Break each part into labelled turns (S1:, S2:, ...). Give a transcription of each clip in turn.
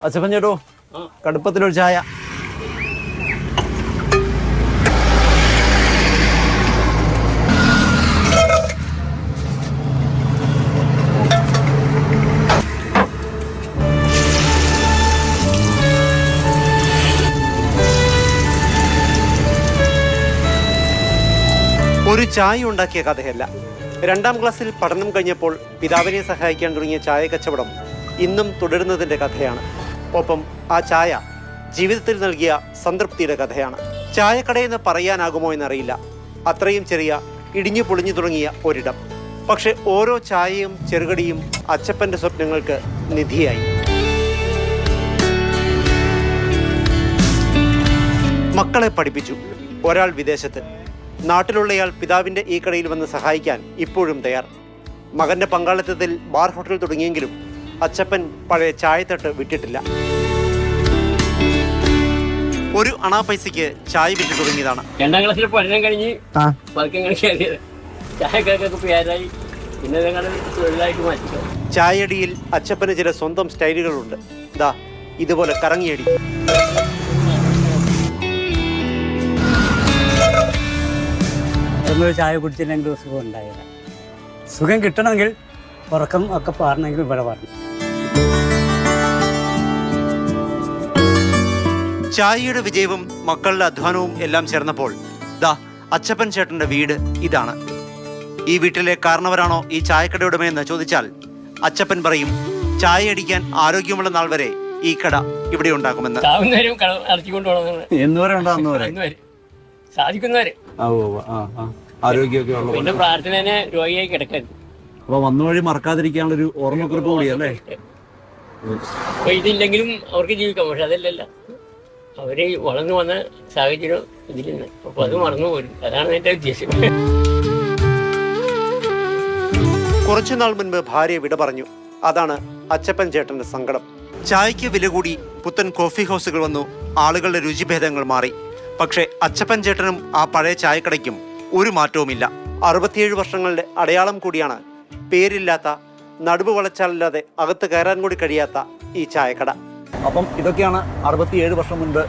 S1: അച്ചപ്പൻ ചേട്ടോ, കടുപ്പത്തിലൊരു ചായ. ഒരു ചായ ഉണ്ടാക്കിയ കഥയല്ല. 2ാം ക്ലാസ്സിൽ പഠനം കഴിഞ്ഞപ്പോൾ പിതാവിനെ സഹായിക്കാൻ തുടങ്ങിയ ചായ കച്ചവടം ഇന്നും തുടരുന്നതിൻ്റെ കഥയാണ്. ഒപ്പം ആ ചായ ജീവിതത്തിൽ നൽകിയ സംതൃപ്തിയുടെ കഥയാണ്. ചായക്കടയെന്ന് പറയാനാകുമോ എന്നറിയില്ല. അത്രയും ചെറിയ, ഇടിഞ്ഞു പൊളിഞ്ഞു തുടങ്ങിയ ഒരിടം. പക്ഷെ ഓരോ ചായയും ചെറുകടിയും അച്ചപ്പൻ്റെ സ്വപ്നങ്ങൾക്ക് നിധിയായി. മക്കളെ പഠിപ്പിച്ചു. ഒരാൾ വിദേശത്ത്, നാട്ടിലുള്ളയാൾ പിതാവിൻ്റെ ഈ കടയിൽ വന്ന് സഹായിക്കാൻ ഇപ്പോഴും തയ്യാർ. മകൻ്റെ പങ്കാളിത്തത്തിൽ ബാർ ഹോട്ടൽ തുടങ്ങിയെങ്കിലും അച്ചപ്പൻ പഴയ ചായത്തട്ട് വിട്ടിട്ടില്ല. ഒരു അണാ പൈസയ്ക്ക് ചായ വിറ്റ് തുടങ്ങിയതാണ്.
S2: 2ാം ക്ലാസ്സിൽ പഠനം കഴിഞ്ഞ് ചായക്കാരായി പിന്നെ തൊഴിലായിട്ട് മാറ്റി.
S1: ചായയടിയിൽ അച്ചപ്പന് ചില സ്വന്തം സ്റ്റൈലുകളുണ്ട്. ദാ ഇതുപോലെ കറങ്ങിയടി.
S3: ഒരു ചായ കുടിച്ചില്ലെങ്കിൽ സുഖം ഉണ്ടായില്ല. സുഖം കിട്ടണമെങ്കിൽ ഉറക്കം ഒക്കെ പാടണമെങ്കിൽ ഇവിടെ പറഞ്ഞു.
S1: ചായയുടെ വിജയവും മക്കളുടെ അധ്വാനവും എല്ലാം ചേർന്നപ്പോൾ ദാ അച്ചപ്പൻ ചേട്ടന്റെ വീട് ഇതാണ്. ഈ വീട്ടിലെ കാരണവരാണോ ഈ ചായക്കട ഉടമയെന്ന് ചോദിച്ചാൽ അച്ചപ്പൻ പറയും, ചായ അടിക്കാൻ ആരോഗ്യമുള്ള നാൾ വരെ ഈ കട ഇവിടെ ഉണ്ടാക്കുമെന്ന്.
S2: സാധിക്കുന്നവര്
S1: ആരോഗ്യമൊക്കെ
S2: പിന്നെ പ്രാർത്ഥന രോഗിയായി കിടക്കാൻ
S1: വന്ന വഴി മറക്കാതിരിക്കാനുള്ള ഒരു ഓർമ്മക്കുറിപ്പ് കൂടിയല്ലേ.
S2: അപ്പൊ ഇതില്ലെങ്കിലും അവർക്ക് ജീവിക്കാം. പക്ഷെ അതല്ലല്ല, അവര് വളർന്നു വന്ന സാഹചര്യം ഇതിലിന്ന്. അപ്പൊ അത് മറന്നു പോരും. അതാണ് എന്റെ ഉദ്ദേശം.
S1: കുറച്ചുനാൾ മുൻപ് ഭാര്യ വിട പറഞ്ഞു. അതാണ് അച്ചപ്പൻ ചേട്ടന്റെ സങ്കടം. ചായയ്ക്ക് വില കൂടി, പുത്തൻ കോഫി ഹൗസുകൾ വന്നു, ആളുകളുടെ രുചിഭേദങ്ങൾ മാറി. പക്ഷേ അച്ചപ്പൻ ചേട്ടനും ആ പഴയ ചായക്കടയ്ക്കും ഒരു മാറ്റവുമില്ല. 67 വർഷങ്ങളുടെ അടയാളം കൂടിയാണ് പേരില്ലാത്ത, നടുവ് വളച്ചാലില്ലാതെ അകത്ത് കയറാൻ കൂടി കഴിയാത്ത ഈ ചായക്കട. അപ്പം ഇതൊക്കെയാണ് 67 വർഷം മുൻപ്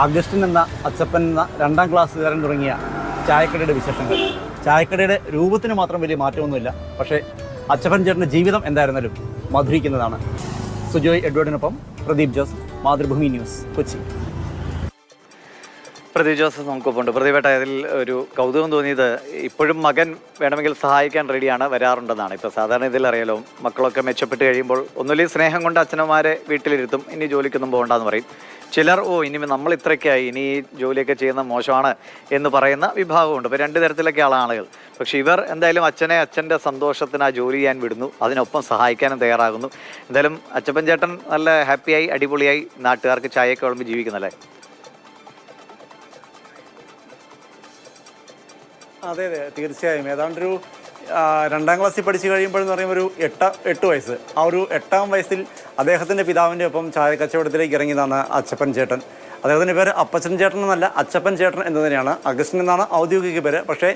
S1: അഗസ്റ്റിൻ എന്ന അച്ചപ്പൻ എന്ന 2ാം ക്ലാസ്സുകാരൻ തുടങ്ങിയ ചായക്കടയുടെ വിശേഷങ്ങൾ. ചായക്കടയുടെ രൂപത്തിന് മാത്രം വലിയ മാറ്റമൊന്നുമില്ല. പക്ഷേ അച്ചപ്പൻ ചേട്ടൻ്റെ ജീവിതം എന്തായിരുന്നാലും മധുരിക്കുന്നതാണ്. സുജോയ് എഡ്വേർഡിനൊപ്പം പ്രദീപ് ജോസഫ്, മാതൃഭൂമി ന്യൂസ്, കൊച്ചി.
S4: പ്രദീപ് ജോസഫ് നമുക്കൊപ്പമുണ്ട്. പ്രദീപേട്ട, ഇതിൽ ഒരു കൗതുകം തോന്നിയത് ഇപ്പോഴും മകൻ വേണമെങ്കിൽ സഹായിക്കാൻ റെഡിയാണ്, വരാറുണ്ടെന്നാണ്. ഇപ്പോൾ സാധാരണ ഇതിൽ അറിയാലോ, മക്കളൊക്കെ മെച്ചപ്പെട്ട് കഴിയുമ്പോൾ ഒന്നുമില്ലെങ്കിൽ സ്നേഹം കൊണ്ട് അച്ഛനമാരെ വീട്ടിലിരുത്തും, ഇനി ജോലിക്കൊന്നും പോകണ്ടെന്ന് പറയും. ചിലർ ഇനി നമ്മൾ ഇത്രയ്ക്കായി, ഇനി ഈ ജോലിയൊക്കെ ചെയ്യുന്ന മോശമാണ് എന്ന് പറയുന്ന വിഭാഗമുണ്ട്. ഇപ്പോൾ 2 തരത്തിലൊക്കെയാണ് ആളുകൾ. പക്ഷേ ഇവർ എന്തായാലും അച്ഛൻ്റെ സന്തോഷത്തിന് ആ ജോലി ചെയ്യാൻ വിടുന്നു, അതിനൊപ്പം സഹായിക്കാനും തയ്യാറാകുന്നു. എന്തായാലും അച്ചപ്പൻ ചേട്ടൻ നല്ല ഹാപ്പിയായി, അടിപൊളിയായി നാട്ടുകാർക്ക് ചായയൊക്കെ വിളമ്പി ജീവിക്കുന്നല്ലേ?
S1: അതെ അതെ, തീർച്ചയായും. ഏതാണ്ടൊരു 2ാം ക്ലാസ്സിൽ പഠിച്ചു കഴിയുമ്പോഴെന്ന് പറയുമ്പോൾ ഒരു 8 വയസ്സ്. ആ ഒരു 8ാം വയസ്സിൽ അദ്ദേഹത്തിൻ്റെ പിതാവിൻ്റെ ഒപ്പം ചായ കച്ചവടത്തിലേക്ക് ഇറങ്ങിയതാണ് അച്ചപ്പൻ ചേട്ടൻ. അദ്ദേഹത്തിൻ്റെ പേര് അപ്പച്ചൻ ചേട്ടൻ എന്നല്ല, അച്ചപ്പൻ ചേട്ടൻ എന്ന് തന്നെയാണ്. അഗസ്റ്റിൻ എന്നാണ് ഔദ്യോഗിക പേര്. പക്ഷേ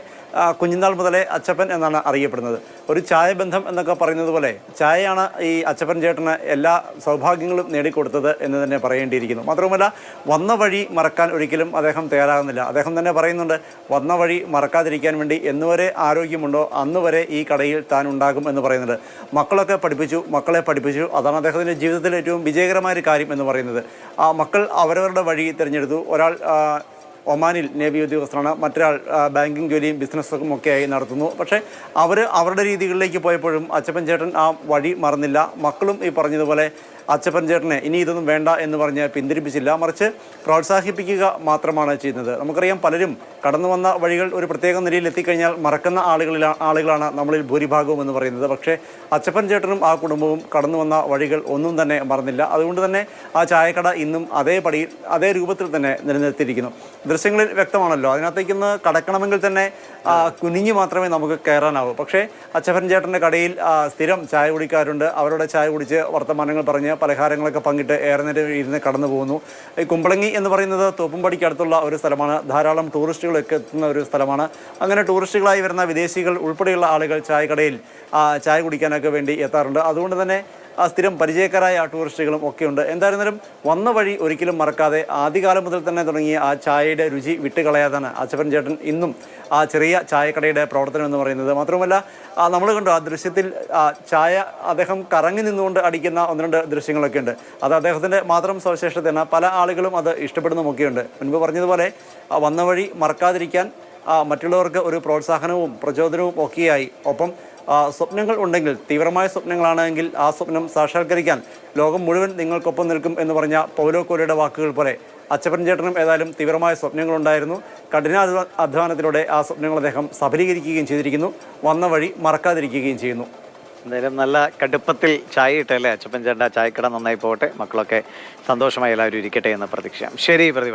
S1: കുഞ്ഞുനാൾ മുതലേ അച്ചപ്പൻ എന്നാണ് അറിയപ്പെടുന്നത്. ഒരു ചായ ബന്ധം എന്നൊക്കെ പറയുന്നത് പോലെ ചായയാണ് ഈ അച്ചപ്പൻ ചേട്ടന് എല്ലാ സൗഭാഗ്യങ്ങളും നേടിക്കൊടുത്തത് എന്ന് തന്നെ പറയേണ്ടിയിരിക്കുന്നു. മാത്രവുമല്ല, വന്ന വഴി മറക്കാൻ ഒരിക്കലും അദ്ദേഹം തയ്യാറാകുന്നില്ല. അദ്ദേഹം തന്നെ പറയുന്നുണ്ട്, വന്ന വഴി മറക്കാതിരിക്കാൻ വേണ്ടി എന്നുവരെ ആരോഗ്യമുണ്ടോ അന്ന് വരെ ഈ കടയിൽ താൻ ഉണ്ടാകും എന്ന് പറയുന്നുണ്ട്. മക്കളെ പഠിപ്പിച്ചു. അതാണ് അദ്ദേഹത്തിൻ്റെ ജീവിതത്തിലെ ഏറ്റവും വിജയകരമായൊരു കാര്യം എന്ന് പറയുന്നത്. ആ മക്കൾ അവരവരുടെ വഴി തിരഞ്ഞെടുത്തു. ഒരാൾ ഒമാനിൽ നേവി ഉദ്യോഗസ്ഥനാണ്, മറ്റൊരാൾ ബാങ്കിങ് ജോലിയും ബിസിനസ്സും ഒക്കെയായി നടത്തുന്നു. പക്ഷേ അവരുടെ രീതികളിലേക്ക് പോയപ്പോഴും അച്ചപ്പൻ ചേട്ടൻ ആ വഴി മറന്നില്ല. മക്കളും ഈ പറഞ്ഞതുപോലെ അച്ചപ്പൻ ചേട്ടനെ ഇനി ഇതൊന്നും വേണ്ട എന്ന് പറഞ്ഞ് പിന്തിരിപ്പിച്ചില്ല, മറിച്ച് പ്രോത്സാഹിപ്പിക്കുക മാത്രമാണ് ചെയ്യുന്നത്. നമുക്കറിയാം, പലരും കടന്നു വന്ന വഴികൾ ഒരു പ്രത്യേക നിലയിൽ എത്തിക്കഴിഞ്ഞാൽ മറക്കുന്ന ആളുകളാണ് നമ്മളിൽ ഭൂരിഭാഗവും എന്ന് പറയുന്നത്. പക്ഷേ അച്ചപ്പൻ ചേട്ടനും ആ കുടുംബവും കടന്നു വന്ന വഴികൾ ഒന്നും തന്നെ മറന്നില്ല. അതുകൊണ്ട് തന്നെ ആ ചായക്കട ഇന്നും അതേ രൂപത്തിൽ തന്നെ നിലനിർത്തിയിരിക്കുന്നു. ദൃശ്യങ്ങളിൽ വ്യക്തമാണല്ലോ. അതിനകത്തേക്കൊന്ന് കടക്കണമെങ്കിൽ തന്നെ കുനിഞ്ഞു മാത്രമേ നമുക്ക് കയറാനാവൂ. പക്ഷേ അച്ചപ്പൻ ചേട്ടൻ്റെ കടയിൽ സ്ഥിരം ചായ കുടിക്കാറുണ്ട്. അവരുടെ ചായ കുടിച്ച് വർത്തമാനങ്ങൾ പറഞ്ഞ് പലഹാരങ്ങളൊക്കെ പങ്കിട്ട് ഏറെ നേരം ഇരുന്ന് കടന്നു പോകുന്നു. ഈ കുമ്പളങ്ങി എന്ന് പറയുന്നത് തോപ്പുംപടിക്ക് അടുത്തുള്ള ഒരു സ്ഥലമാണ്. ധാരാളം ടൂറിസ്റ്റുകളൊക്കെ എത്തുന്ന ഒരു സ്ഥലമാണ്. അങ്ങനെ ടൂറിസ്റ്റുകളായി വരുന്ന വിദേശികൾ ഉൾപ്പെടെയുള്ള ആളുകൾ ചായക്കടയിൽ ചായ കുടിക്കാനൊക്കെ വേണ്ടി എത്താറുണ്ട്. അതുകൊണ്ട് തന്നെ സ്ഥിരം പരിചയക്കാരായ ടൂറിസ്റ്റുകളും ഒക്കെയുണ്ട്. എന്തായിരുന്നാലും വന്ന വഴി ഒരിക്കലും മറക്കാതെ ആദ്യകാലം മുതൽ തന്നെ തുടങ്ങിയ ആ ചായയുടെ രുചി വിട്ടുകളയാതാണ് അച്ചപ്പൻ ചേട്ടൻ ഇന്നും ആ ചെറിയ ചായക്കടയുടെ പ്രവർത്തനം എന്ന് പറയുന്നത്. മാത്രമല്ല നമ്മൾ കണ്ടു ആ ദൃശ്യത്തിൽ ചായ അദ്ദേഹം കറങ്ങി നിന്നുകൊണ്ട് അടിക്കുന്ന 1-2 ദൃശ്യങ്ങളൊക്കെ ഉണ്ട്. അത് അദ്ദേഹത്തിൻ്റെ മാത്രം സവിശേഷതയാണ്. പല ആളുകളും അത് ഇഷ്ടപ്പെടുന്നതൊക്കെയുണ്ട്. മുൻപ് പറഞ്ഞതുപോലെ വന്ന വഴി മറക്കാതിരിക്കാൻ മറ്റുള്ളവർക്ക് ഒരു പ്രോത്സാഹനവും പ്രചോദനവും ഒക്കെയായി. ഒപ്പം സ്വപ്നങ്ങൾ ഉണ്ടെങ്കിൽ, തീവ്രമായ സ്വപ്നങ്ങളാണെങ്കിൽ ആ സ്വപ്നം സാക്ഷാത്കരിക്കാൻ ലോകം മുഴുവൻ നിങ്ങൾക്കൊപ്പം നിൽക്കും എന്ന് പറഞ്ഞ പൗലോ കോയ്ലോയുടെ വാക്കുകൾ പോലെ അച്ചപ്പൻ ചേട്ടനും ഏതായാലും തീവ്രമായ സ്വപ്നങ്ങളുണ്ടായിരുന്നു. കഠിനാധ്വാനത്തിലൂടെ ആ സ്വപ്നങ്ങൾ അദ്ദേഹം സഫലീകരിക്കുകയും ചെയ്തിരിക്കുന്നു. വന്ന വഴി മറക്കാതിരിക്കുകയും ചെയ്യുന്നു.
S4: എന്തായാലും നല്ല കടുപ്പത്തിൽ ചായ ഇട്ടല്ലേ അച്ചപ്പൻ ചേട്ടൻ്റെ ചായക്കട നന്നായി പോകട്ടെ, മക്കളൊക്കെ സന്തോഷമായി എല്ലാവരും ഇരിക്കട്ടെ എന്ന പ്രതീക്ഷ. ശരി പ്രതിഭ.